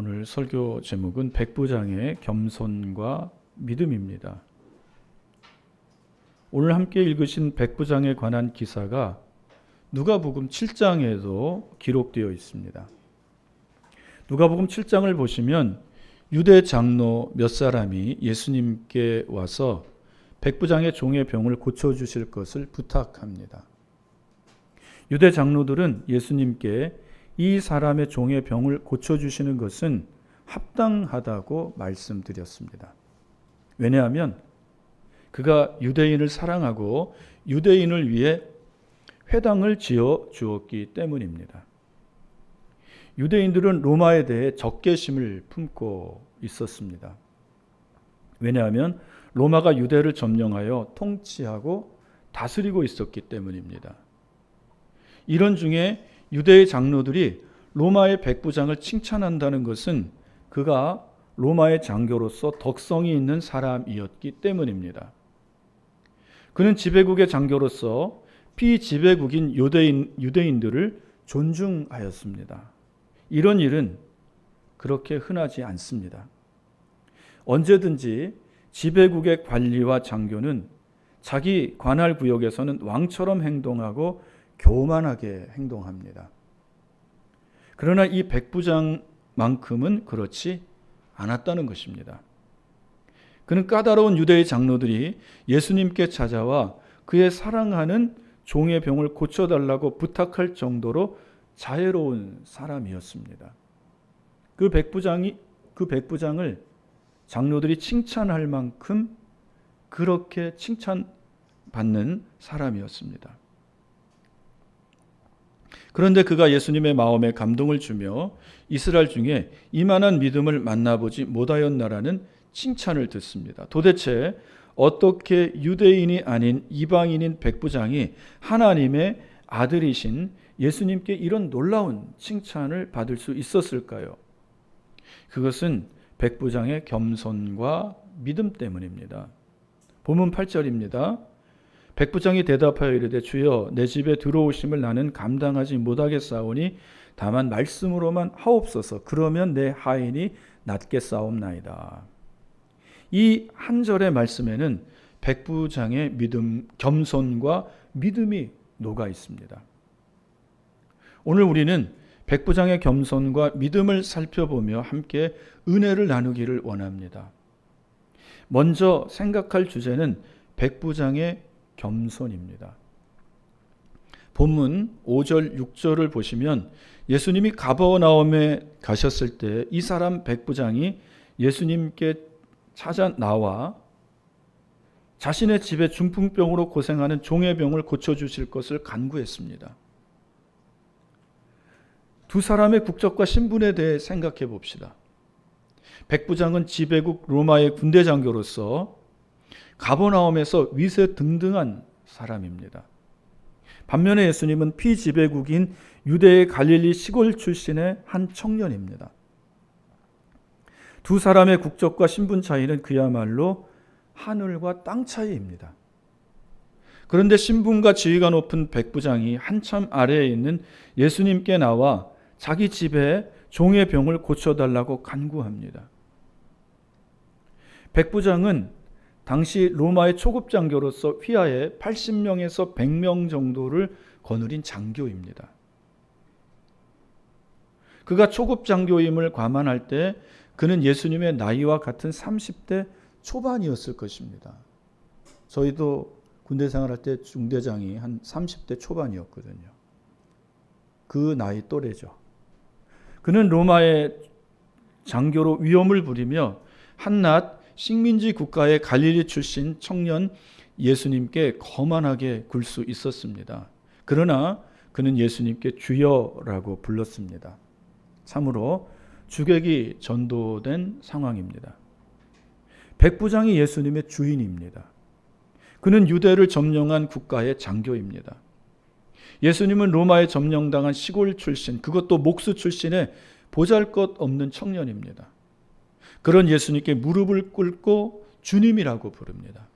오늘 설교 제목은 백부장의 겸손과 믿음입니다. 오늘 함께 읽으신 백부장에 관한 기사가 누가복음 7장에도 기록되어 있습니다. 누가복음 7장을 보시면 유대 장로 몇 사람이 예수님께 와서 백부장의 종의 병을 고쳐주실 것을 부탁합니다. 유대 장로들은 예수님께 이 사람의 종의 병을 고쳐주시는 것은 합당하다고 말씀드렸습니다. 왜냐하면 그가 유대인을 사랑하고 유대인을 위해 회당을 지어 주었기 때문입니다. 유대인들은 로마에 대해 적개심을 품고 있었습니다. 왜냐하면 로마가 유대를 점령하여 통치하고 다스리고 있었기 때문입니다. 이런 중에 유대의 장로들이 로마의 백부장을 칭찬한다는 것은 그가 로마의 장교로서 덕성이 있는 사람이었기 때문입니다. 그는 지배국의 장교로서 피지배국인 유대인들을 존중하였습니다. 이런 일은 그렇게 흔하지 않습니다. 언제든지 지배국의 관리와 장교는 자기 관할 구역에서는 왕처럼 행동하고 교만하게 행동합니다. 그러나 이 백부장만큼은 그렇지 않았다는 것입니다. 그는 까다로운 유대의 장로들이 예수님께 찾아와 그의 사랑하는 종의 병을 고쳐달라고 부탁할 정도로 자애로운 사람이었습니다. 그 백부장을 장로들이 칭찬할 만큼 그렇게 칭찬받는 사람이었습니다. 그런데 그가 예수님의 마음에 감동을 주며 이스라엘 중에 이만한 믿음을 만나보지 못하였나라는 칭찬을 듣습니다. 도대체 어떻게 유대인이 아닌 이방인인 백부장이 하나님의 아들이신 예수님께 이런 놀라운 칭찬을 받을 수 있었을까요? 그것은 백부장의 겸손과 믿음 때문입니다. 본문 8절입니다. 백부장이 대답하여 이르되 주여 내 집에 들어오심을 나는 감당하지 못하겠사오니 다만 말씀으로만 하옵소서. 그러면 내 하인이 낫겠사옵나이다. 이 한 절의 말씀에는 백부장의 믿음, 겸손과 믿음이 녹아 있습니다. 오늘 우리는 백부장의 겸손과 믿음을 살펴보며 함께 은혜를 나누기를 원합니다. 먼저 생각할 주제는 백부장의 겸손입니다. 본문 5절 6절을 보시면 예수님이 가버나움에 가셨을 때 이 사람 백부장이 예수님께 찾아 나와 자신의 집에 중풍병으로 고생하는 종의 병을 고쳐주실 것을 간구했습니다. 두 사람의 국적과 신분에 대해 생각해 봅시다. 백부장은 지배국 로마의 군대 장교로서 가버나움에서 위세 등등한 사람입니다. 반면에 예수님은 피지배국인 유대의 갈릴리 시골 출신의 한 청년입니다. 두 사람의 국적과 신분 차이는 그야말로 하늘과 땅 차이입니다. 그런데 신분과 지위가 높은 백부장이 한참 아래에 있는 예수님께 나와 자기 집에 종의 병을 고쳐달라고 간구합니다. 백부장은 당시 로마의 초급 장교로서 휘하에 80명에서 100명 정도를 거느린 장교입니다. 그가 초급 장교임을 감안할 때 그는 예수님의 나이와 같은 30대 초반이었을 것입니다. 저희도 군대 생활할 때 중대장이 한 30대 초반이었거든요. 그 나이 또래죠. 그는 로마의 장교로 위엄을 부리며 한낱 식민지 국가의 갈릴리 출신 청년 예수님께 거만하게 굴 수 있었습니다. 그러나 그는 예수님께 주여라고 불렀습니다. 참으로 주객이 전도된 상황입니다. 백부장이 예수님의 주인입니다. 그는 유대를 점령한 국가의 장교입니다. 예수님은 로마에 점령당한 시골 출신, 그것도 목수 출신의 보잘것없는 청년입니다. 그런 예수님께 무릎을 꿇고 주님이라고 부릅니다.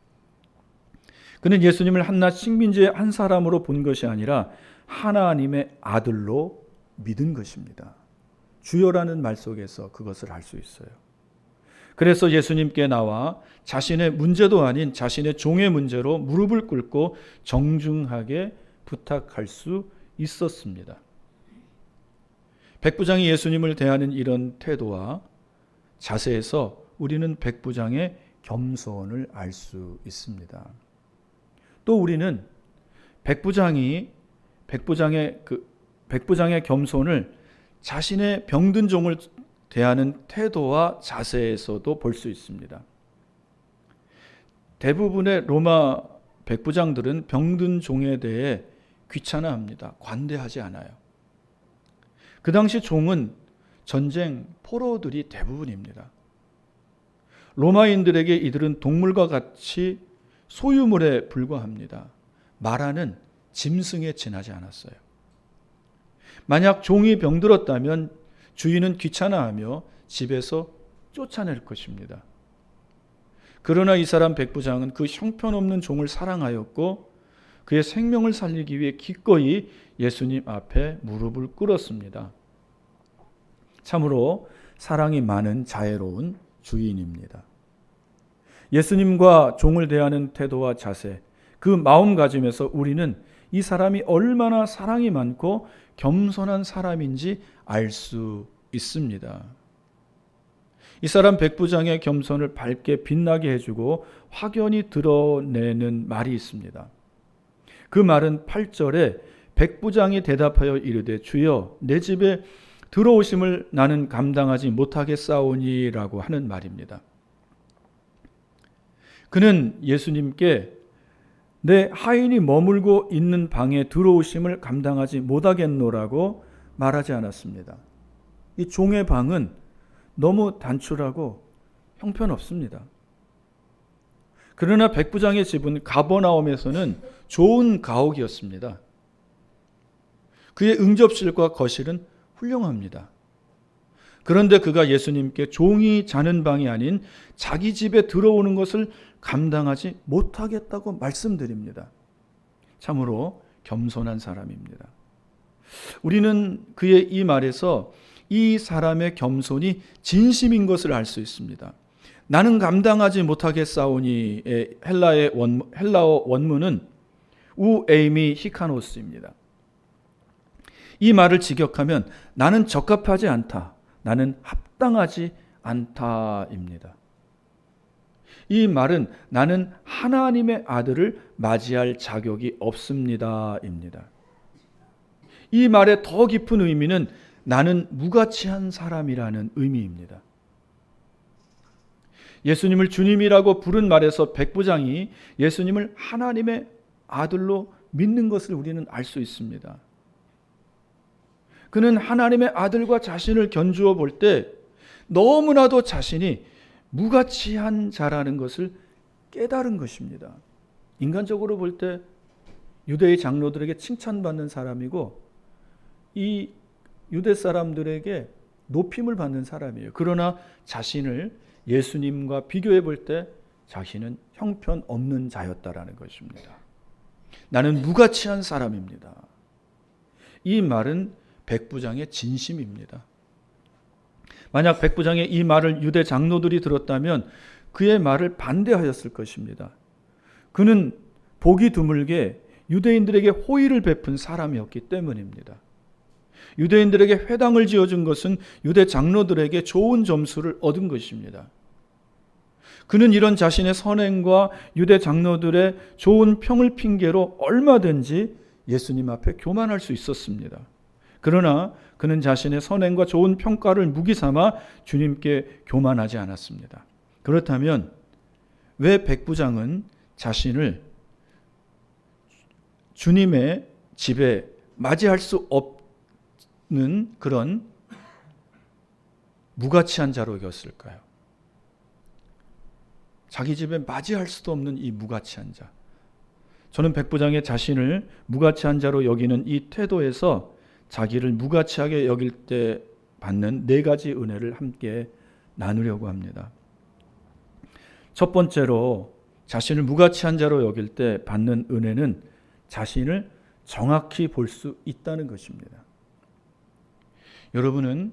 그는 예수님을 한낱 식민지의 한 사람으로 본 것이 아니라 하나님의 아들로 믿은 것입니다. 주여라는 말 속에서 그것을 알 수 있어요. 그래서 예수님께 나와 자신의 문제도 아닌 자신의 종의 문제로 무릎을 꿇고 정중하게 부탁할 수 있었습니다. 백부장이 예수님을 대하는 이런 태도와 자세에서 우리는 백부장의 겸손을 알 수 있습니다. 또 우리는 백부장의 겸손을 자신의 병든 종을 대하는 태도와 자세에서도 볼 수 있습니다. 대부분의 로마 백부장들은 병든 종에 대해 귀찮아합니다. 관대하지 않아요. 그 당시 종은 전쟁 포로들이 대부분입니다. 로마인들에게 이들은 동물과 같이 소유물에 불과합니다. 말하는 짐승에 지나지 않았어요. 만약 종이 병들었다면 주인은 귀찮아하며 집에서 쫓아낼 것입니다. 그러나 이 사람 백부장은 그 형편없는 종을 사랑하였고 그의 생명을 살리기 위해 기꺼이 예수님 앞에 무릎을 꿇었습니다. 참으로 사랑이 많은 자애로운 주인입니다. 예수님과 종을 대하는 태도와 자세, 그 마음가짐에서 우리는 이 사람이 얼마나 사랑이 많고 겸손한 사람인지 알 수 있습니다. 이 사람 백부장의 겸손을 밝게 빛나게 해주고 확연히 드러내는 말이 있습니다. 그 말은 8절에 백부장이 대답하여 이르되 주여 내 집에 들어오심을 나는 감당하지 못하겠사오니라고 하는 말입니다. 그는 예수님께 내 하인이 머물고 있는 방에 들어오심을 감당하지 못하겠노라고 말하지 않았습니다. 이 종의 방은 너무 단출하고 형편없습니다. 그러나 백부장의 집은 가버나움에서는 좋은 가옥이었습니다. 그의 응접실과 거실은 훌륭합니다. 그런데 그가 예수님께 종이 자는 방이 아닌 자기 집에 들어오는 것을 감당하지 못하겠다고 말씀드립니다. 참으로 겸손한 사람입니다. 우리는 그의 이 말에서 이 사람의 겸손이 진심인 것을 알 수 있습니다. 나는 감당하지 못하겠사오니의 헬라어 원문은 우에이미 히카노스입니다. 이 말을 직역하면 나는 적합하지 않다, 나는 합당하지 않다입니다. 이 말은 나는 하나님의 아들을 맞이할 자격이 없습니다입니다. 이 말의 더 깊은 의미는 나는 무가치한 사람이라는 의미입니다. 예수님을 주님이라고 부른 말에서 백부장이 예수님을 하나님의 아들로 믿는 것을 우리는 알 수 있습니다. 그는 하나님의 아들과 자신을 견주어 볼 때 너무나도 자신이 무가치한 자라는 것을 깨달은 것입니다. 인간적으로 볼 때 유대의 장로들에게 칭찬받는 사람이고 이 유대 사람들에게 높임을 받는 사람이에요. 그러나 자신을 예수님과 비교해 볼 때 자신은 형편없는 자였다라는 것입니다. 나는 무가치한 사람입니다. 이 말은 백부장의 진심입니다. 만약 백부장의 이 말을 유대 장로들이 들었다면 그의 말을 반대하였을 것입니다. 그는 보기 드물게 유대인들에게 호의를 베푼 사람이었기 때문입니다. 유대인들에게 회당을 지어준 것은 유대 장로들에게 좋은 점수를 얻은 것입니다. 그는 이런 자신의 선행과 유대 장로들의 좋은 평을 핑계로 얼마든지 예수님 앞에 교만할 수 있었습니다. 그러나 그는 자신의 선행과 좋은 평가를 무기 삼아 주님께 교만하지 않았습니다. 그렇다면 왜 백부장은 자신을 주님의 집에 맞이할 수 없는 그런 무가치한 자로 여겼을까요? 자기 집에 맞이할 수도 없는 이 무가치한 자. 저는 백부장의 자신을 무가치한 자로 여기는 이 태도에서 자기를 무가치하게 여길 때 받는 4가지 은혜를 함께 나누려고 합니다. 첫 번째로 자신을 무가치한 자로 여길 때 받는 은혜는 자신을 정확히 볼 수 있다는 것입니다. 여러분은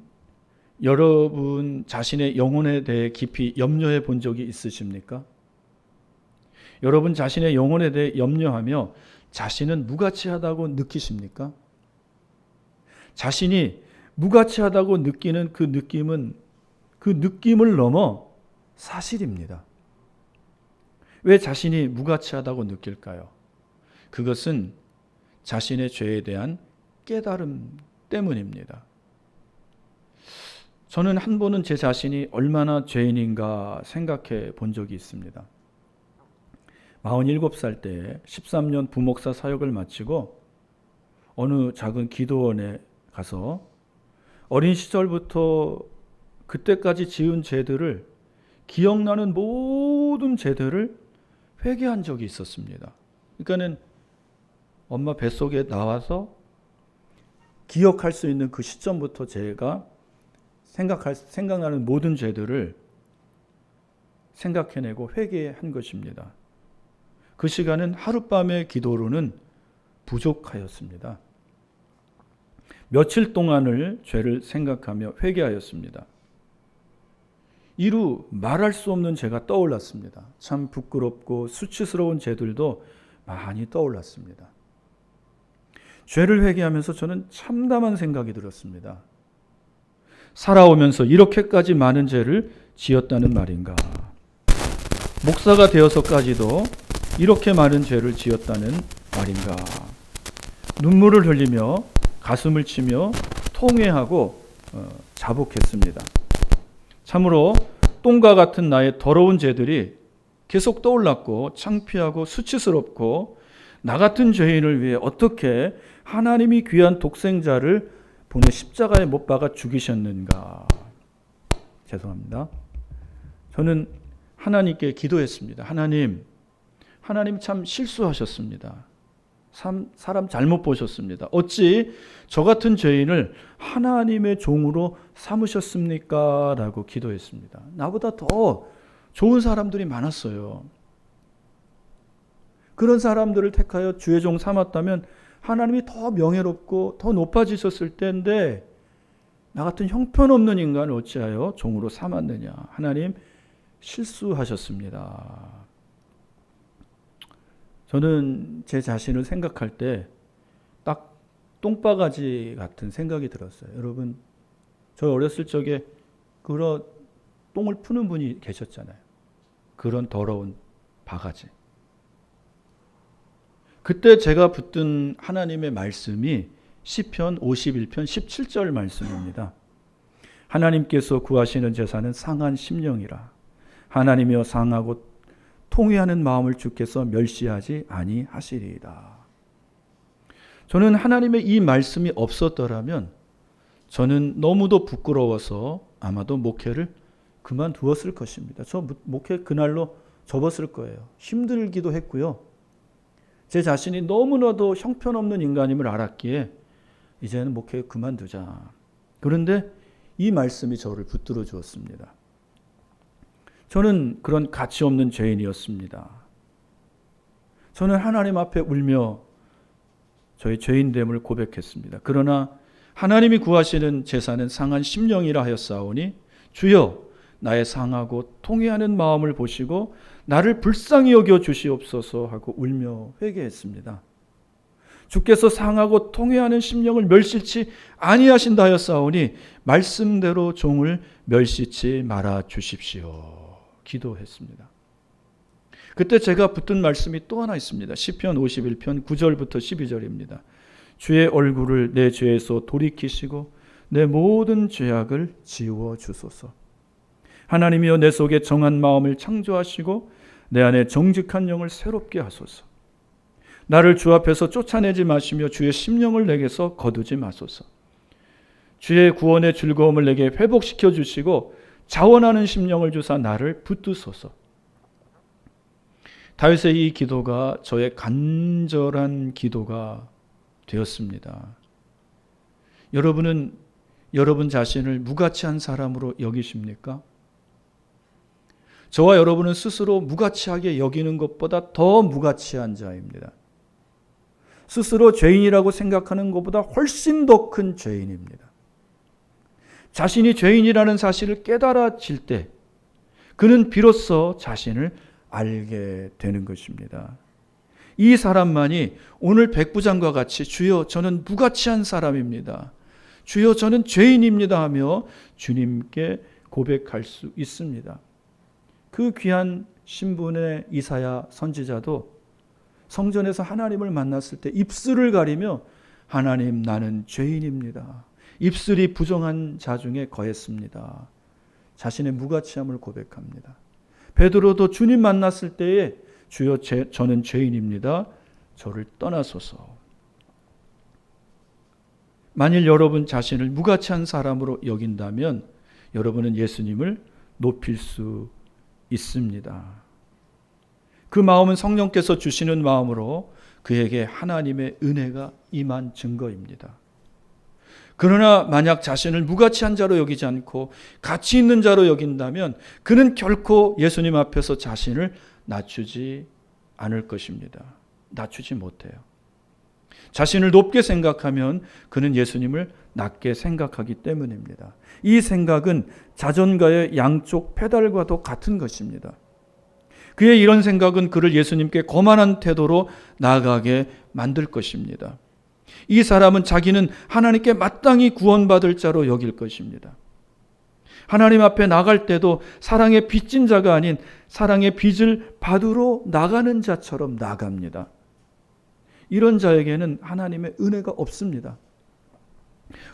여러분 자신의 영혼에 대해 깊이 염려해 본 적이 있으십니까? 여러분 자신의 영혼에 대해 염려하며 자신은 무가치하다고 느끼십니까? 자신이 무가치하다고 느끼는 그 느낌은 그 느낌을 넘어 사실입니다. 왜 자신이 무가치하다고 느낄까요? 그것은 자신의 죄에 대한 깨달음 때문입니다. 저는 한 번은 제 자신이 얼마나 죄인인가 생각해 본 적이 있습니다. 47살 때 13년 부목사 사역을 마치고 어느 작은 기도원에 가서 어린 시절부터 그때까지 지은 죄들을, 기억나는 모든 죄들을 회개한 적이 있었습니다. 그러니까는 엄마 뱃속에 나와서 기억할 수 있는 그 시점부터 제가 생각나는 모든 죄들을 생각해내고 회개한 것입니다. 그 시간은 하룻밤의 기도로는 부족하였습니다. 며칠 동안을 죄를 생각하며 회개하였습니다. 이루 말할 수 없는 죄가 떠올랐습니다. 참 부끄럽고 수치스러운 죄들도 많이 떠올랐습니다. 죄를 회개하면서 저는 참담한 생각이 들었습니다. 살아오면서 이렇게까지 많은 죄를 지었다는 말인가? 목사가 되어서까지도 이렇게 많은 죄를 지었다는 말인가? 눈물을 흘리며 가슴을 치며 통회하고 자복했습니다. 참으로 똥과 같은 나의 더러운 죄들이 계속 떠올랐고 창피하고 수치스럽고 나 같은 죄인을 위해 어떻게 하나님이 귀한 독생자를 보내 십자가에 못 박아 죽이셨는가. 죄송합니다. 저는 하나님께 기도했습니다. 하나님 참 실수하셨습니다. 사람 잘못 보셨습니다. 어찌 저 같은 죄인을 하나님의 종으로 삼으셨습니까? 라고 기도했습니다. 나보다 더 좋은 사람들이 많았어요. 그런 사람들을 택하여 주의 종 삼았다면 하나님이 더 명예롭고 더 높아지셨을 때인데 나 같은 형편없는 인간을 어찌하여 종으로 삼았느냐. 하나님 실수하셨습니다. 저는 제 자신을 생각할 때 딱 똥바가지 같은 생각이 들었어요. 여러분, 저 어렸을 적에 그런 똥을 푸는 분이 계셨잖아요. 그런 더러운 바가지. 그때 제가 붙든 하나님의 말씀이 시편 51편 17절 말씀입니다. 하나님께서 구하시는 제사는 상한 심령이라. 하나님이여 상하고 통회하는 마음을 주께서 멸시하지 아니하시리이다. 저는 하나님의 이 말씀이 없었더라면 저는 너무도 부끄러워서 아마도 목회를 그만두었을 것입니다. 저 목회 그날로 접었을 거예요. 힘들기도 했고요. 제 자신이 너무나도 형편없는 인간임을 알았기에 이제는 목회 그만두자. 그런데 이 말씀이 저를 붙들어 주었습니다. 저는 그런 가치 없는 죄인이었습니다. 저는 하나님 앞에 울며 저의 죄인됨을 고백했습니다. 그러나 하나님이 구하시는 제사는 상한 심령이라 하였사오니 주여 나의 상하고 통회하는 마음을 보시고 나를 불쌍히 여겨 주시옵소서 하고 울며 회개했습니다. 주께서 상하고 통회하는 심령을 멸시치 아니하신다 하였사오니 말씀대로 종을 멸시치 말아 주십시오. 기도했습니다. 그때 제가 붙든 말씀이 또 하나 있습니다. 시편 51편 9절부터 12절입니다. 주의 얼굴을 내 죄에서 돌이키시고 내 모든 죄악을 지워 주소서. 하나님이여 내 속에 정한 마음을 창조하시고 내 안에 정직한 영을 새롭게 하소서. 나를 주 앞에서 쫓아내지 마시며 주의 심령을 내게서 거두지 마소서. 주의 구원의 즐거움을 내게 회복시켜 주시고 자원하는 심령을 주사 나를 붙드소서. 다윗의 이 기도가 저의 간절한 기도가 되었습니다. 여러분은 여러분 자신을 무가치한 사람으로 여기십니까? 저와 여러분은 스스로 무가치하게 여기는 것보다 더 무가치한 자입니다. 스스로 죄인이라고 생각하는 것보다 훨씬 더 큰 죄인입니다. 자신이 죄인이라는 사실을 깨달아질 때 그는 비로소 자신을 알게 되는 것입니다. 이 사람만이 오늘 백부장과 같이 주여 저는 무가치한 사람입니다. 주여 저는 죄인입니다 하며 주님께 고백할 수 있습니다. 그 귀한 신분의 이사야 선지자도 성전에서 하나님을 만났을 때 입술을 가리며 하나님 나는 죄인입니다. 입술이 부정한 자 중에 거했습니다. 자신의 무가치함을 고백합니다. 베드로도 주님 만났을 때에 주여 저는 죄인입니다. 저를 떠나소서. 만일 여러분 자신을 무가치한 사람으로 여긴다면 여러분은 예수님을 높일 수 있습니다. 그 마음은 성령께서 주시는 마음으로 그에게 하나님의 은혜가 임한 증거입니다. 그러나 만약 자신을 무가치한 자로 여기지 않고 가치 있는 자로 여긴다면 그는 결코 예수님 앞에서 자신을 낮추지 않을 것입니다. 낮추지 못해요. 자신을 높게 생각하면 그는 예수님을 낮게 생각하기 때문입니다. 이 생각은 자전거의 양쪽 페달과도 같은 것입니다. 그의 이런 생각은 그를 예수님께 거만한 태도로 나아가게 만들 것입니다. 이 사람은 자기는 하나님께 마땅히 구원받을 자로 여길 것입니다. 하나님 앞에 나갈 때도 사랑의 빚진 자가 아닌 사랑의 빚을 받으러 나가는 자처럼 나갑니다. 이런 자에게는 하나님의 은혜가 없습니다.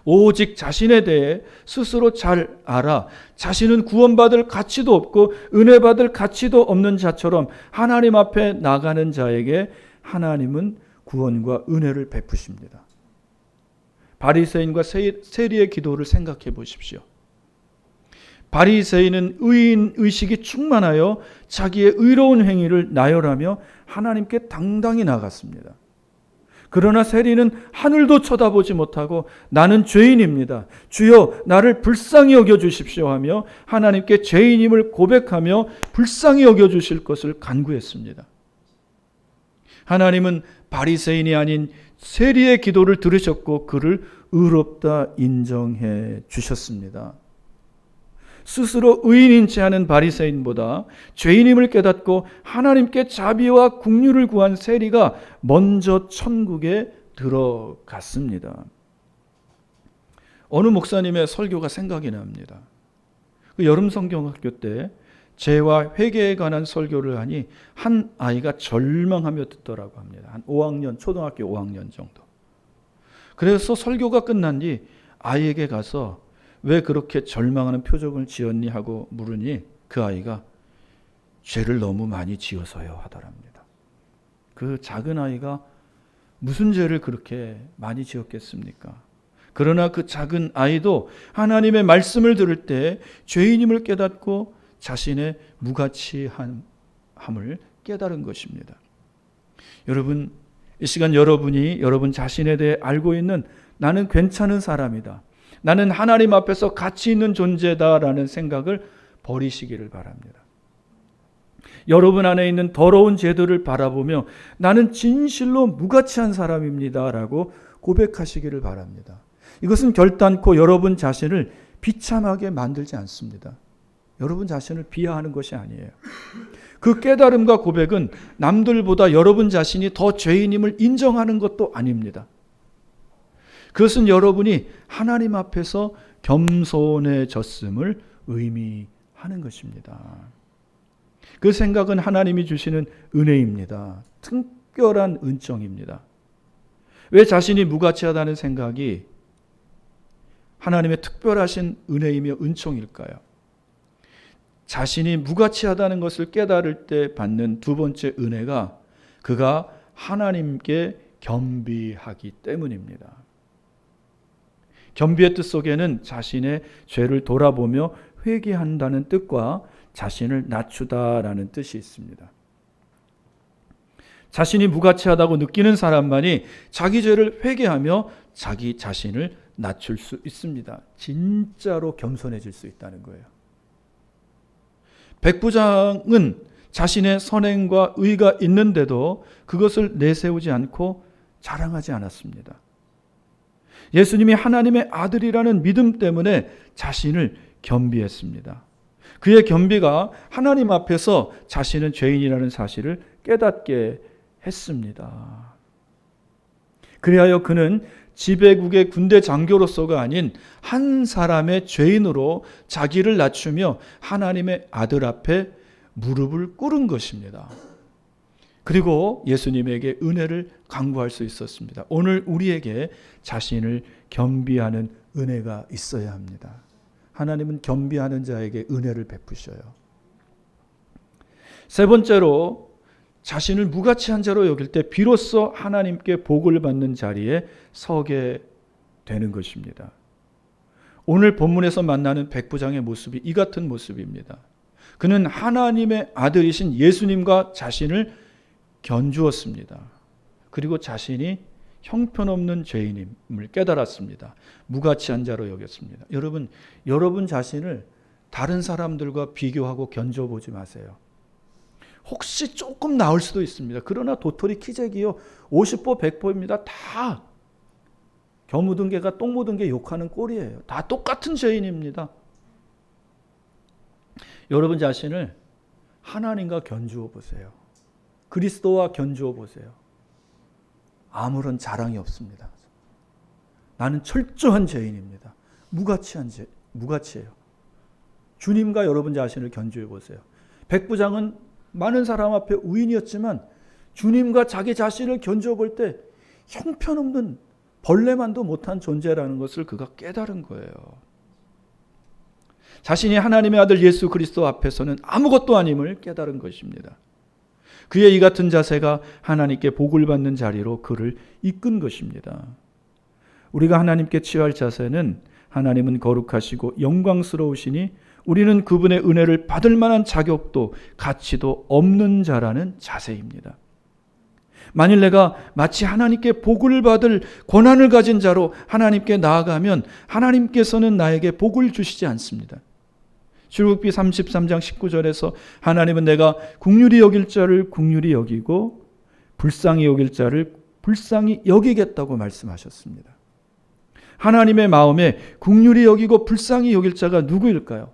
오직 자신에 대해 스스로 잘 알아 자신은 구원받을 가치도 없고 은혜 받을 가치도 없는 자처럼 하나님 앞에 나가는 자에게 하나님은 구원과 은혜를 베푸십니다. 바리새인과 세리의 기도를 생각해 보십시오. 바리새인은 의인 의식이 충만하여 자기의 의로운 행위를 나열하며 하나님께 당당히 나갔습니다. 그러나 세리는 하늘도 쳐다보지 못하고 나는 죄인입니다. 주여 나를 불쌍히 여겨주십시오 하며 하나님께 죄인임을 고백하며 불쌍히 여겨주실 것을 간구했습니다. 하나님은 바리새인이 아닌 세리의 기도를 들으셨고 그를 의롭다 인정해 주셨습니다. 스스로 의인인 체 하는 바리새인보다 죄인임을 깨닫고 하나님께 자비와 긍휼을 구한 세리가 먼저 천국에 들어갔습니다. 어느 목사님의 설교가 생각이 납니다. 그 여름 성경학교 때 죄와 회개에 관한 설교를 하니 한 아이가 절망하며 듣더라고 합니다. 한 5학년, 초등학교 5학년 정도. 그래서 설교가 끝난 뒤 아이에게 가서 왜 그렇게 절망하는 표정을 지었니 하고 물으니 그 아이가 죄를 너무 많이 지어서요 하더랍니다. 그 작은 아이가 무슨 죄를 그렇게 많이 지었겠습니까? 그러나 그 작은 아이도 하나님의 말씀을 들을 때 죄인임을 깨닫고 자신의 무가치함을 깨달은 것입니다. 여러분, 이 시간 여러분이 여러분 자신에 대해 알고 있는 나는 괜찮은 사람이다. 나는 하나님 앞에서 가치 있는 존재다라는 생각을 버리시기를 바랍니다. 여러분 안에 있는 더러운 죄들을 바라보며 나는 진실로 무가치한 사람입니다라고 고백하시기를 바랍니다. 이것은 결단코 여러분 자신을 비참하게 만들지 않습니다. 여러분 자신을 비하하는 것이 아니에요. 그 깨달음과 고백은 남들보다 여러분 자신이 더 죄인임을 인정하는 것도 아닙니다. 그것은 여러분이 하나님 앞에서 겸손해졌음을 의미하는 것입니다. 그 생각은 하나님이 주시는 은혜입니다. 특별한 은총입니다. 왜 자신이 무가치하다는 생각이 하나님의 특별하신 은혜이며 은총일까요? 자신이 무가치하다는 것을 깨달을 때 받는 두 번째 은혜가 그가 하나님께 겸비하기 때문입니다. 겸비의 뜻 속에는 자신의 죄를 돌아보며 회개한다는 뜻과 자신을 낮추다라는 뜻이 있습니다. 자신이 무가치하다고 느끼는 사람만이 자기 죄를 회개하며 자기 자신을 낮출 수 있습니다. 진짜로 겸손해질 수 있다는 거예요. 백부장은 자신의 선행과 의가 있는데도 그것을 내세우지 않고 자랑하지 않았습니다. 예수님이 하나님의 아들이라는 믿음 때문에 자신을 겸비했습니다. 그의 겸비가 하나님 앞에서 자신은 죄인이라는 사실을 깨닫게 했습니다. 그리하여 그는 지배국의 군대 장교로서가 아닌 한 사람의 죄인으로 자기를 낮추며 하나님의 아들 앞에 무릎을 꿇은 것입니다. 그리고 예수님에게 은혜를 간구할 수 있었습니다. 오늘 우리에게 자신을 겸비하는 은혜가 있어야 합니다. 하나님은 겸비하는 자에게 은혜를 베푸셔요. 세 번째로 자신을 무가치한 자로 여길 때 비로소 하나님께 복을 받는 자리에 서게 되는 것입니다. 오늘 본문에서 만나는 백부장의 모습이 이 같은 모습입니다. 그는 하나님의 아들이신 예수님과 자신을 견주었습니다. 그리고 자신이 형편없는 죄인임을 깨달았습니다. 무가치한 자로 여겼습니다. 여러분 자신을 다른 사람들과 비교하고 견져보지 마세요. 혹시 조금 나을 수도 있습니다. 그러나 도토리 키재기요 50보 100보입니다. 다 겨묻은 개가 똥 묻은 개 욕하는 꼴이에요. 다 똑같은 죄인입니다. 여러분 자신을 하나님과 견주어 보세요. 그리스도와 견주어 보세요. 아무런 자랑이 없습니다. 나는 철저한 죄인입니다. 무가치예요. 주님과 여러분 자신을 견주어 보세요. 백부장은 많은 사람 앞에 우인이었지만 주님과 자기 자신을 견주어 볼 때 형편없는 벌레만도 못한 존재라는 것을 그가 깨달은 거예요. 자신이 하나님의 아들 예수 그리스도 앞에서는 아무것도 아님을 깨달은 것입니다. 그의 이 같은 자세가 하나님께 복을 받는 자리로 그를 이끈 것입니다. 우리가 하나님께 취할 자세는 하나님은 거룩하시고 영광스러우시니 우리는 그분의 은혜를 받을 만한 자격도 가치도 없는 자라는 자세입니다. 만일 내가 마치 하나님께 복을 받을 권한을 가진 자로 하나님께 나아가면 하나님께서는 나에게 복을 주시지 않습니다. 출애굽기 33장 19절에서 하나님은 내가 긍휼히 여길 자를 긍휼히 여기고 불쌍히 여길 자를 불쌍히 여기겠다고 말씀하셨습니다. 하나님의 마음에 긍휼히 여기고 불쌍히 여길 자가 누구일까요?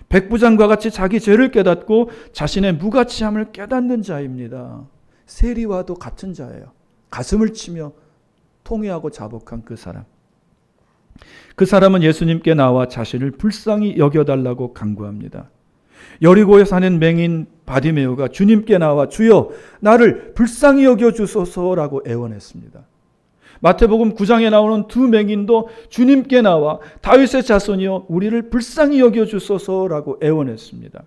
백부장과 같이 자기 죄를 깨닫고 자신의 무가치함을 깨닫는 자입니다. 세리와도 같은 자예요. 가슴을 치며 통회하고 자복한 그 사람. 그 사람은 예수님께 나와 자신을 불쌍히 여겨달라고 간구합니다. 여리고에 사는 맹인 바디메오가 주님께 나와 주여 나를 불쌍히 여겨주소서라고 애원했습니다. 마태복음 9장에 나오는 두 맹인도 주님께 나와 다윗의 자손이여 우리를 불쌍히 여겨주소서라고 애원했습니다.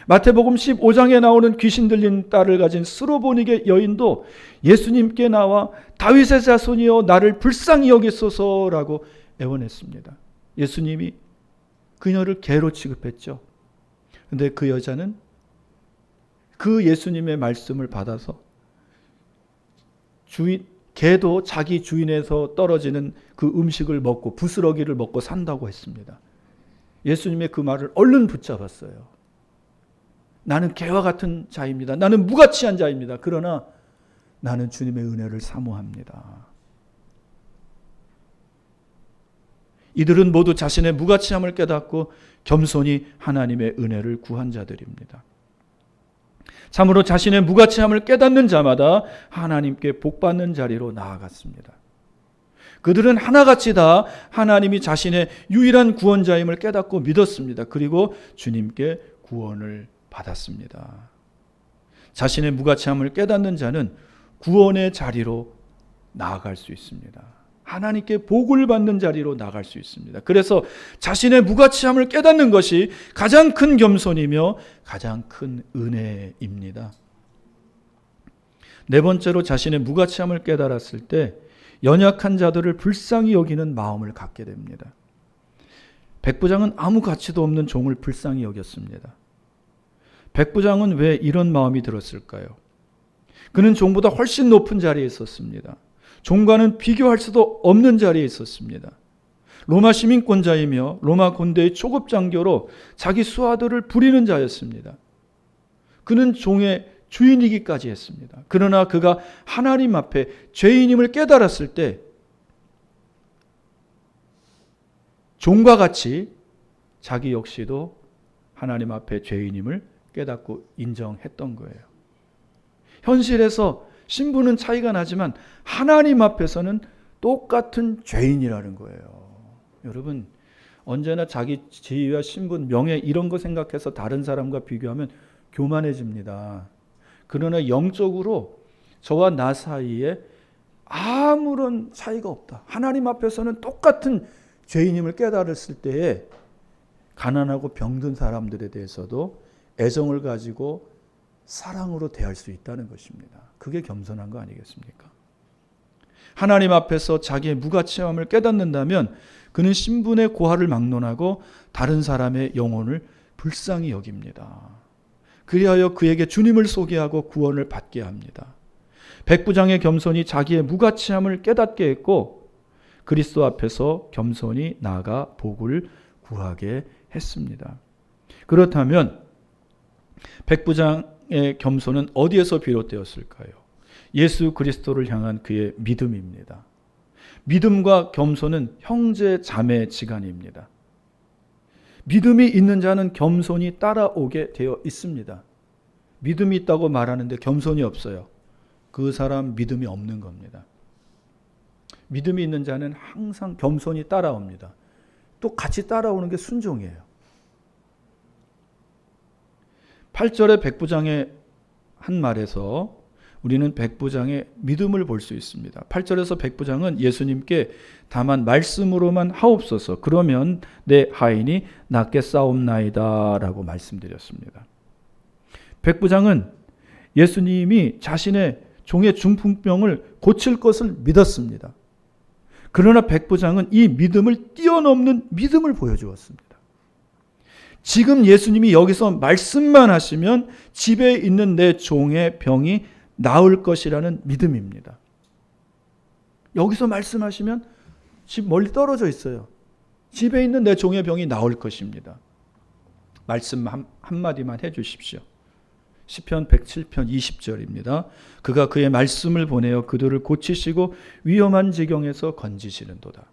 마태복음 15장에 나오는 귀신 들린 딸을 가진 스로보닉의 여인도 예수님께 나와 다윗의 자손이여 나를 불쌍히 여기소서라고 애원했습니다. 예수님이 그녀를 개로 취급했죠. 그런데 그 여자는 그 예수님의 말씀을 받아서 개도 자기 주인에서 떨어지는 그 음식을 먹고 부스러기를 먹고 산다고 했습니다. 예수님의 그 말을 얼른 붙잡았어요. 나는 개와 같은 자입니다. 나는 무가치한 자입니다. 그러나 나는 주님의 은혜를 사모합니다. 이들은 모두 자신의 무가치함을 깨닫고 겸손히 하나님의 은혜를 구한 자들입니다. 참으로 자신의 무가치함을 깨닫는 자마다 하나님께 복받는 자리로 나아갔습니다. 그들은 하나같이 다 하나님이 자신의 유일한 구원자임을 깨닫고 믿었습니다. 그리고 주님께 구원을 받았습니다. 자신의 무가치함을 깨닫는 자는 구원의 자리로 나아갈 수 있습니다. 하나님께 복을 받는 자리로 나갈 수 있습니다. 그래서 자신의 무가치함을 깨닫는 것이 가장 큰 겸손이며 가장 큰 은혜입니다. 네 번째로 자신의 무가치함을 깨달았을 때 연약한 자들을 불쌍히 여기는 마음을 갖게 됩니다. 백부장은 아무 가치도 없는 종을 불쌍히 여겼습니다. 백부장은 왜 이런 마음이 들었을까요? 그는 종보다 훨씬 높은 자리에 있었습니다. 종과는 비교할 수도 없는 자리에 있었습니다. 로마 시민권자이며 로마 군대의 초급 장교로 자기 수하들을 부리는 자였습니다. 그는 종의 주인이기까지 했습니다. 그러나 그가 하나님 앞에 죄인임을 깨달았을 때 종과 같이 자기 역시도 하나님 앞에 죄인임을 깨닫고 인정했던 거예요. 현실에서 신분은 차이가 나지만 하나님 앞에서는 똑같은 죄인이라는 거예요. 여러분, 언제나 자기 지위와 신분, 명예 이런 거 생각해서 다른 사람과 비교하면 교만해집니다. 그러나 영적으로 저와 나 사이에 아무런 차이가 없다. 하나님 앞에서는 똑같은 죄인임을 깨달았을 때에 가난하고 병든 사람들에 대해서도 애정을 가지고 사랑으로 대할 수 있다는 것입니다. 그게 겸손한 거 아니겠습니까? 하나님 앞에서 자기의 무가치함을 깨닫는다면 그는 신분의 고하를 막론하고 다른 사람의 영혼을 불쌍히 여깁니다. 그리하여 그에게 주님을 소개하고 구원을 받게 합니다. 백부장의 겸손이 자기의 무가치함을 깨닫게 했고 그리스도 앞에서 겸손히 나아가 복을 구하게 했습니다. 그렇다면 백부장의 겸손은 어디에서 비롯되었을까요? 예수 그리스도를 향한 그의 믿음입니다. 믿음과 겸손은 형제 자매 지간입니다. 믿음이 있는 자는 겸손이 따라오게 되어 있습니다. 믿음이 있다고 말하는데 겸손이 없어요. 그 사람 믿음이 없는 겁니다. 믿음이 있는 자는 항상 겸손이 따라옵니다. 또 같이 따라오는 게 순종이에요. 8절의 백부장의 한 말에서 우리는 백부장의 믿음을 볼 수 있습니다. 8절에서 백부장은 예수님께 다만 말씀으로만 하옵소서 그러면 내 하인이 낫게 싸움나이다 라고 말씀드렸습니다. 백부장은 예수님이 자신의 종의 중풍병을 고칠 것을 믿었습니다. 그러나 백부장은 이 믿음을 뛰어넘는 믿음을 보여주었습니다. 지금 예수님이 여기서 말씀만 하시면 집에 있는 내 종의 병이 나을 것이라는 믿음입니다. 여기서 말씀하시면 집 멀리 떨어져 있어요. 집에 있는 내 종의 병이 나을 것입니다. 말씀 한마디만 해 주십시오. 시편 107편 20절입니다. 그가 그의 말씀을 보내어 그들을 고치시고 위험한 지경에서 건지시는도다.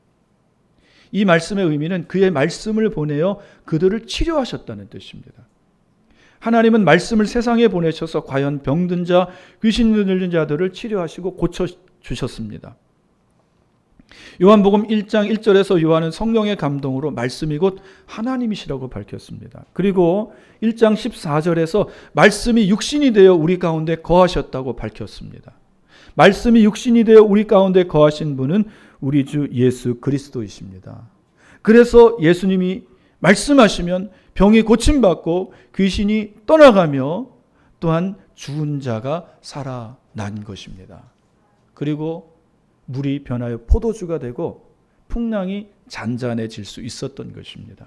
이 말씀의 의미는 그의 말씀을 보내어 그들을 치료하셨다는 뜻입니다. 하나님은 말씀을 세상에 보내셔서 과연 병든 자, 귀신 들린 자들을 치료하시고 고쳐주셨습니다. 요한복음 1장 1절에서 요한은 성령의 감동으로 말씀이 곧 하나님이시라고 밝혔습니다. 그리고 1장 14절에서 말씀이 육신이 되어 우리 가운데 거하셨다고 밝혔습니다. 말씀이 육신이 되어 우리 가운데 거하신 분은 우리 주 예수 그리스도이십니다. 그래서 예수님이 말씀하시면 병이 고침받고 귀신이 떠나가며 또한 죽은 자가 살아난 것입니다. 그리고 물이 변하여 포도주가 되고 풍랑이 잔잔해질 수 있었던 것입니다.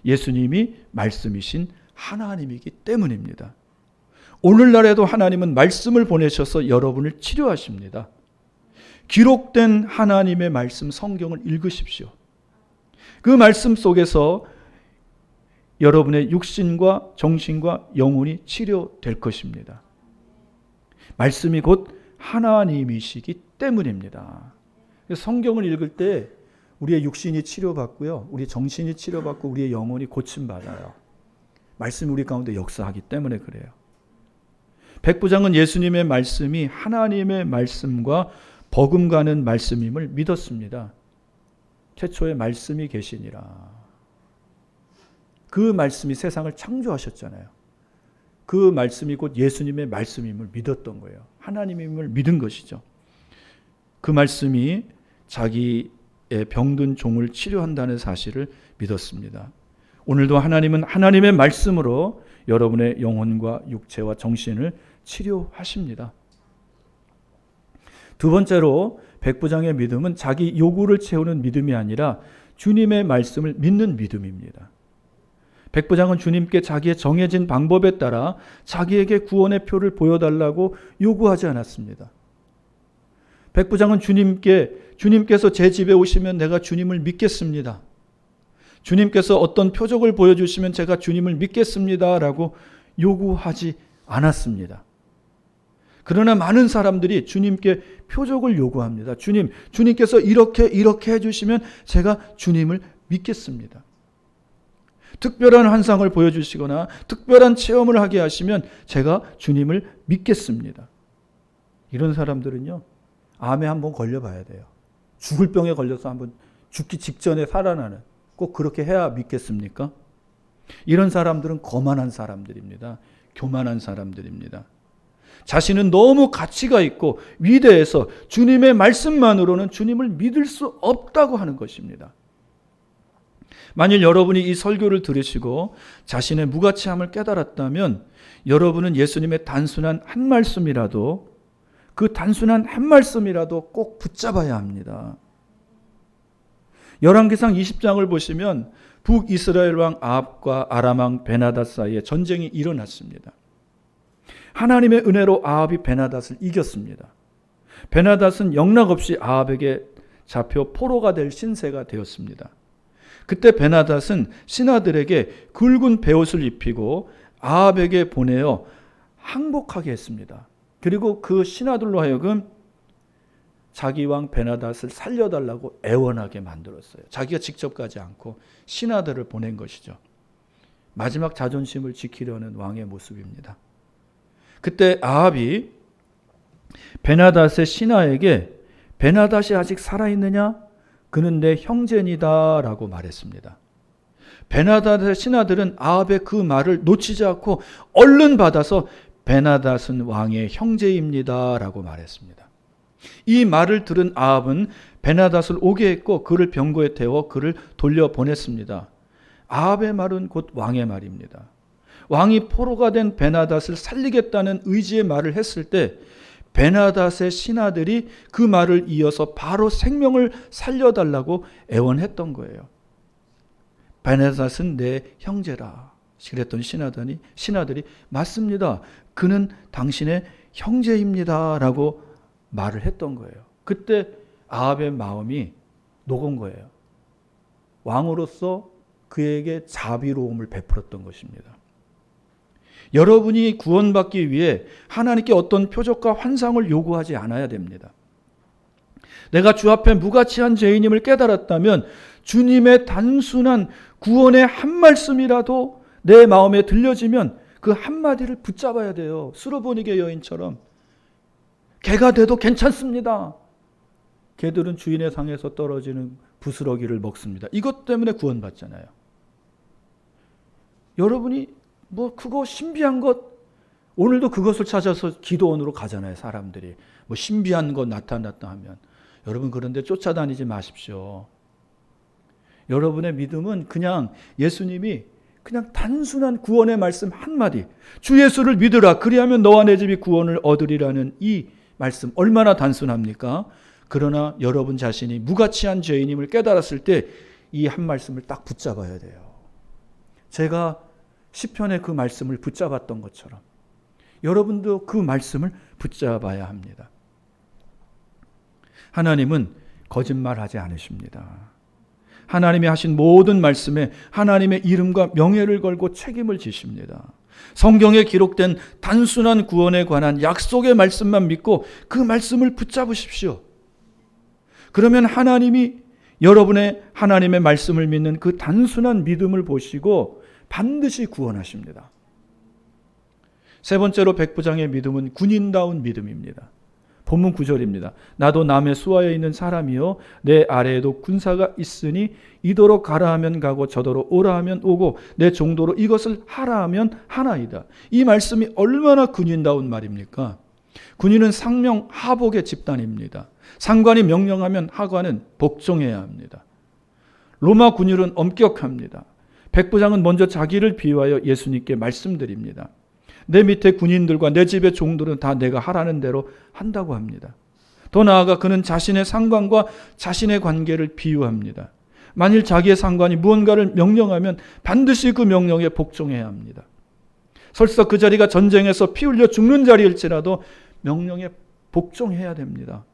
예수님이 말씀이신 하나님이기 때문입니다. 오늘날에도 하나님은 말씀을 보내셔서 여러분을 치료하십니다. 기록된 하나님의 말씀 성경을 읽으십시오. 그 말씀 속에서 여러분의 육신과 정신과 영혼이 치료될 것입니다. 말씀이 곧 하나님이시기 때문입니다. 성경을 읽을 때 우리의 육신이 치료받고요. 우리 정신이 치료받고 우리의 영혼이 고침받아요. 말씀이 우리 가운데 역사하기 때문에 그래요. 백부장은 예수님의 말씀이 하나님의 말씀과 버금가는 말씀임을 믿었습니다. 최초의 말씀이 계시니라. 그 말씀이 세상을 창조하셨잖아요. 그 말씀이 곧 예수님의 말씀임을 믿었던 거예요. 하나님임을 믿은 것이죠. 그 말씀이 자기의 병든 종을 치료한다는 사실을 믿었습니다. 오늘도 하나님은 하나님의 말씀으로 여러분의 영혼과 육체와 정신을 치료하십니다. 두 번째로 백부장의 믿음은 자기 요구를 채우는 믿음이 아니라 주님의 말씀을 믿는 믿음입니다. 백부장은 주님께 자기의 정해진 방법에 따라 자기에게 구원의 표를 보여달라고 요구하지 않았습니다. 백부장은 주님께서 제 집에 오시면 내가 주님을 믿겠습니다. 주님께서 어떤 표적을 보여주시면 제가 주님을 믿겠습니다. 라고 요구하지 않았습니다. 그러나 많은 사람들이 주님께 표적을 요구합니다. 주님께서 이렇게 해주시면 제가 주님을 믿겠습니다. 특별한 환상을 보여주시거나 특별한 체험을 하게 하시면 제가 주님을 믿겠습니다. 이런 사람들은요, 암에 한번 걸려봐야 돼요. 죽을 병에 걸려서 한번 죽기 직전에 살아나는, 꼭 그렇게 해야 믿겠습니까? 이런 사람들은 거만한 사람들입니다. 교만한 사람들입니다. 자신은 너무 가치가 있고 위대해서 주님의 말씀만으로는 주님을 믿을 수 없다고 하는 것입니다. 만일 여러분이 이 설교를 들으시고 자신의 무가치함을 깨달았다면 여러분은 예수님의 단순한 한 말씀이라도, 그 단순한 한 말씀이라도 꼭 붙잡아야 합니다. 열왕기상 20장을 보시면 북이스라엘 왕 아합과 아람 왕 베나닷 사이에 전쟁이 일어났습니다. 하나님의 은혜로 아합이 베나닷을 이겼습니다. 베나닷은 영락없이 아합에게 잡혀 포로가 될 신세가 되었습니다. 그때 베나닷은 신하들에게 굵은 베옷을 입히고 아합에게 보내어 항복하게 했습니다. 그리고 그 신하들로 하여금 자기 왕 베나닷을 살려달라고 애원하게 만들었어요. 자기가 직접 가지 않고 신하들을 보낸 것이죠. 마지막 자존심을 지키려는 왕의 모습입니다. 그때 아합이 베나닷의 신하에게 베나닷이 아직 살아있느냐? 그는 내 형제니다 라고 말했습니다. 베나닷의 신하들은 아합의 그 말을 놓치지 않고 얼른 받아서 베나닷은 왕의 형제입니다 라고 말했습니다. 이 말을 들은 아합은 베나닷을 오게 했고 그를 병거에 태워 그를 돌려보냈습니다. 아합의 말은 곧 왕의 말입니다. 왕이 포로가 된 베나닷을 살리겠다는 의지의 말을 했을 때 베나닷의 신하들이 그 말을 이어서 바로 생명을 살려달라고 애원했던 거예요. 베나닷은 내 형제라. 그랬던 신하들이 맞습니다. 그는 당신의 형제입니다. 라고 말을 했던 거예요. 그때 아합의 마음이 녹은 거예요. 왕으로서 그에게 자비로움을 베풀었던 것입니다. 여러분이 구원받기 위해 하나님께 어떤 표적과 환상을 요구하지 않아야 됩니다. 내가 주 앞에 무가치한 죄인임을 깨달았다면 주님의 단순한 구원의 한 말씀이라도 내 마음에 들려지면 그 한마디를 붙잡아야 돼요. 수로보니게 여인처럼. 개가 돼도 괜찮습니다. 개들은 주인의 상에서 떨어지는 부스러기를 먹습니다. 이것 때문에 구원받잖아요. 여러분이 그거 신비한 것, 오늘도 그것을 찾아서 기도원으로 가잖아요. 사람들이 신비한 것 나타났다 하면. 여러분, 그런데 쫓아다니지 마십시오. 여러분의 믿음은 그냥 예수님이 그냥 단순한 구원의 말씀 한마디, 주 예수를 믿으라 그리하면 너와 내 집이 구원을 얻으리라는 이 말씀, 얼마나 단순합니까? 그러나 여러분 자신이 무가치한 죄인임을 깨달았을 때 이 한 말씀을 딱 붙잡아야 돼요. 제가 시편의 그 말씀을 붙잡았던 것처럼 여러분도 그 말씀을 붙잡아야 합니다. 하나님은 거짓말하지 않으십니다. 하나님이 하신 모든 말씀에 하나님의 이름과 명예를 걸고 책임을 지십니다. 성경에 기록된 단순한 구원에 관한 약속의 말씀만 믿고 그 말씀을 붙잡으십시오. 그러면 하나님이 여러분의 하나님의 말씀을 믿는 그 단순한 믿음을 보시고 반드시 구원하십니다. 세 번째로 백부장의 믿음은 군인다운 믿음입니다. 본문 9절입니다. 나도 남의 수하에 있는 사람이요 내 아래에도 군사가 있으니 이도로 가라 하면 가고 저도로 오라 하면 오고 내 종도로 이것을 하라 하면 하나이다. 이 말씀이 얼마나 군인다운 말입니까? 군인은 상명 하복의 집단입니다. 상관이 명령하면 하관은 복종해야 합니다. 로마 군인은 엄격합니다. 백부장은 먼저 자기를 비유하여 예수님께 말씀드립니다. 내 밑에 군인들과 내 집의 종들은 다 내가 하라는 대로 한다고 합니다. 더 나아가 그는 자신의 상관과 자신의 관계를 비유합니다. 만일 자기의 상관이 무언가를 명령하면 반드시 그 명령에 복종해야 합니다. 설사 그 자리가 전쟁에서 피 흘려 죽는 자리일지라도 명령에 복종해야 됩니다.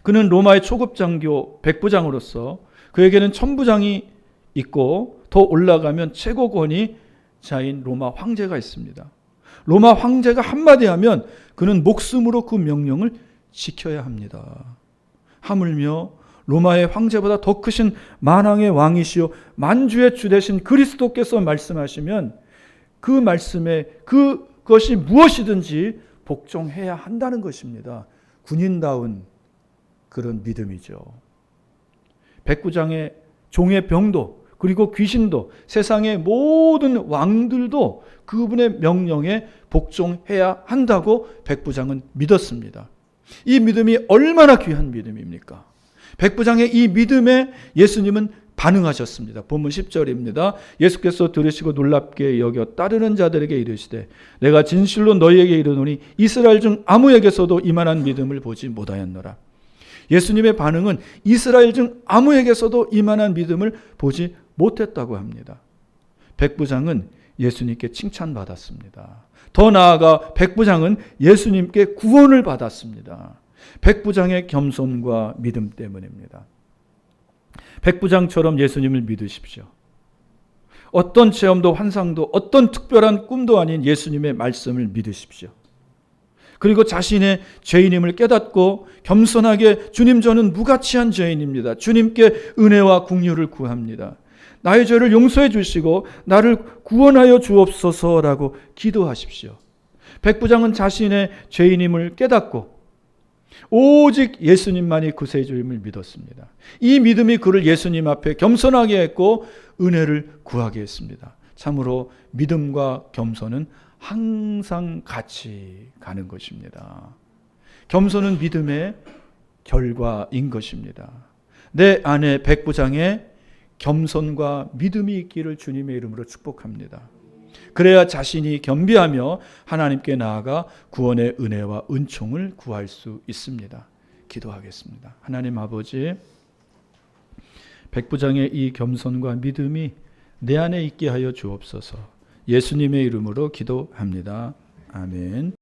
그는 로마의 초급 장교 백부장으로서 그에게는 천부장이 있고 더 올라가면 최고 권위자인 로마 황제가 있습니다. 로마 황제가 한마디 하면 그 그는 목숨으로 그 명령을 지켜야 합니다. 하물며 로마의 황제보다 더 크신 만왕의 왕이시요 만주의 주 되신 그리스도께서 말씀하시면 그 말씀에 그것이 무엇이든지 복종해야 한다는 것입니다. 군인다운 그런 믿음이죠. 백부장의 종의 병도 그리고 귀신도 세상의 모든 왕들도 그분의 명령에 복종해야 한다고 백부장은 믿었습니다. 이 믿음이 얼마나 귀한 믿음입니까? 백부장의 이 믿음에 예수님은 반응하셨습니다. 본문 10절입니다. 예수께서 들으시고 놀랍게 여겨 따르는 자들에게 이르시되 내가 진실로 너희에게 이르노니 이스라엘 중 아무에게서도 이만한 믿음을 보지 못하였노라. 예수님의 반응은 이스라엘 중 아무에게서도 이만한 믿음을 보지 못했다고 합니다. 백부장은 예수님께 칭찬받았습니다. 더 나아가 백부장은 예수님께 구원을 받았습니다. 백부장의 겸손과 믿음 때문입니다. 백부장처럼 예수님을 믿으십시오. 어떤 체험도 환상도 어떤 특별한 꿈도 아닌 예수님의 말씀을 믿으십시오. 그리고 자신의 죄인임을 깨닫고 겸손하게 주님 저는 무가치한 죄인입니다. 주님께 은혜와 긍휼을 구합니다. 나의 죄를 용서해 주시고 나를 구원하여 주옵소서라고 기도하십시오. 백부장은 자신의 죄인임을 깨닫고 오직 예수님만이 구세주임을 믿었습니다. 이 믿음이 그를 예수님 앞에 겸손하게 했고 은혜를 구하게 했습니다. 참으로 믿음과 겸손은 항상 같이 가는 것입니다. 겸손은 믿음의 결과인 것입니다. 내 안에 백부장의 겸손과 믿음이 있기를 주님의 이름으로 축복합니다. 그래야 자신이 겸비하며 하나님께 나아가 구원의 은혜와 은총을 구할 수 있습니다. 기도하겠습니다. 하나님 아버지, 백부장의 이 겸손과 믿음이 내 안에 있게 하여 주옵소서. 예수님의 이름으로 기도합니다. 아멘.